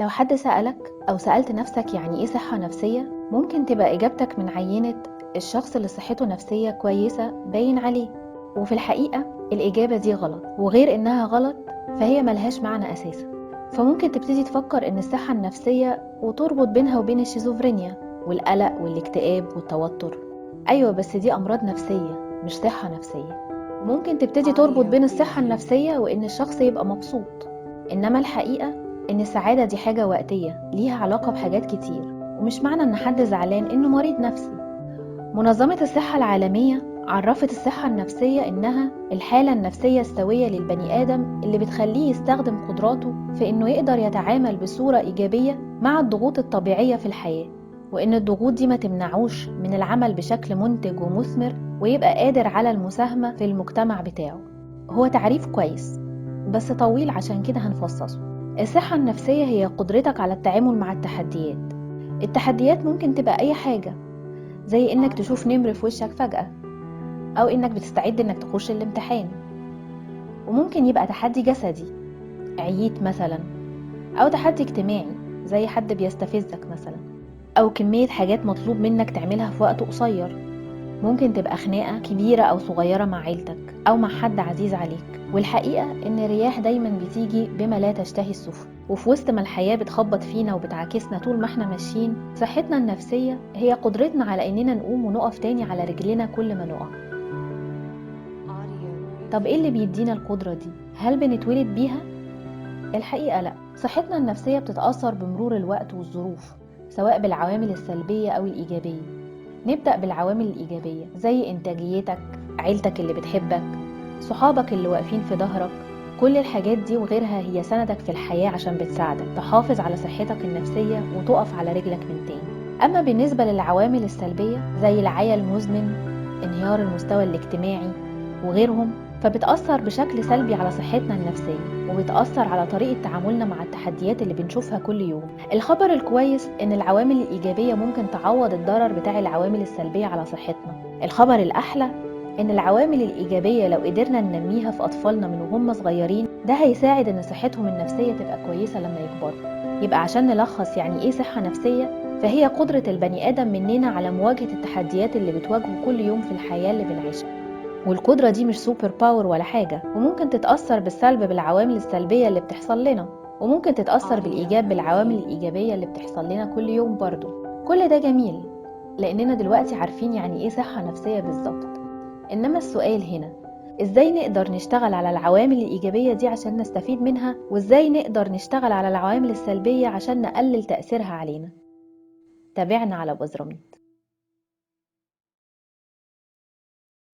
لو حد سألك أو سألت نفسك يعني إيه صحة نفسية، ممكن تبقى إجابتك من عينة الشخص اللي صحته نفسية كويسة باين عليه. وفي الحقيقة الإجابة دي غلط، وغير إنها غلط فهي ملهاش معنى أساسا. فممكن تبتدي تفكر إن الصحة النفسية وتربط بينها وبين الشيزوفرينيا والقلق والاكتئاب والتوتر. أيوة، بس دي أمراض نفسية مش صحة نفسية. وممكن تبتدي تربط بين الصحة النفسية وإن الشخص يبقى مبسوط، إنما الحقيقة إن السعادة دي حاجة وقتية ليها علاقة بحاجات كتير، ومش معنى إن حد زعلان إنه مريض نفسي. منظمة الصحة العالمية عرفت الصحة النفسية إنها الحالة النفسية السوية للبني آدم اللي بتخليه يستخدم قدراته في إنه يقدر يتعامل بصورة إيجابية مع الضغوط الطبيعية في الحياة، وإن الضغوط دي ما تمنعوش من العمل بشكل منتج ومثمر ويبقى قادر على المساهمة في المجتمع بتاعه. هو تعريف كويس بس طويل، عشان كده هنفصصه. الصحة النفسية هي قدرتك على التعامل مع التحديات. التحديات ممكن تبقى أي حاجة، زي إنك تشوف نمر في وشك فجأة، أو إنك بتستعد إنك تخش الامتحان. وممكن يبقى تحدي جسدي، عييت مثلا، أو تحدي اجتماعي زي حد بيستفزك مثلا، أو كمية حاجات مطلوب منك تعملها في وقت قصير. ممكن تبقى خناقة كبيرة أو صغيرة مع عيلتك أو مع حد عزيز عليك. والحقيقة إن الرياح دايما بتيجي بما لا تشتهي السفن، وفي وسط ما الحياة بتخبط فينا وبتعاكسنا طول ما احنا ماشيين، صحتنا النفسية هي قدرتنا على إننا نقوم ونقف تاني على رجلنا كل ما نقع. طب إيه اللي بيدينا القدرة دي؟ هل بنتولد بيها؟ الحقيقة لأ. صحتنا النفسية بتتأثر بمرور الوقت والظروف، سواء بالعوامل السلبية أو الإيجابية. نبدأ بالعوامل الإيجابية زي إنتاجيتك، عيلتك اللي بتحبك، صحابك اللي واقفين في ظهرك. كل الحاجات دي وغيرها هي سندك في الحياة عشان بتساعدك تحافظ على صحتك النفسية وتقف على رجلك من تاني. أما بالنسبة للعوامل السلبية زي العيا المزمن، انهيار المستوى الاجتماعي وغيرهم، فبتأثر بشكل سلبي على صحتنا النفسية، وبتأثر على طريقة تعاملنا مع التحديات اللي بنشوفها كل يوم. الخبر الكويس إن العوامل الإيجابية ممكن تعوض الضرر بتاع العوامل السلبية على صحتنا. الخبر الأحلى إن العوامل الإيجابية لو قدرنا ننميها في أطفالنا من وهم صغيرين، ده هيساعد إن صحتهم النفسية تبقى كويسة لما يكبروا. يبقى عشان نلخص يعني إيه صحة نفسية، فهي قدرة البني آدم مننا على مواجهة التحديات اللي بتواجهه كل يوم في الحياة اللي بنعيشها. والقدرة دي مش سوبر باور ولا حاجة، وممكن تتأثر بالسلب بالعوامل السلبية اللي بتحصل لنا، وممكن تتأثر بالإيجاب بالعوامل الإيجابية اللي بتحصل لنا كل يوم برضو. كل ده جميل لأننا دلوقتي عارفين يعني إيه صحة نفسية بالظبط. إنما السؤال هنا، إزاي نقدر نشتغل على العوامل الإيجابية دي عشان نستفيد منها، وإزاي نقدر نشتغل على العوامل السلبية عشان نقلل تأثيرها علينا؟ تابعنا على بزراميط.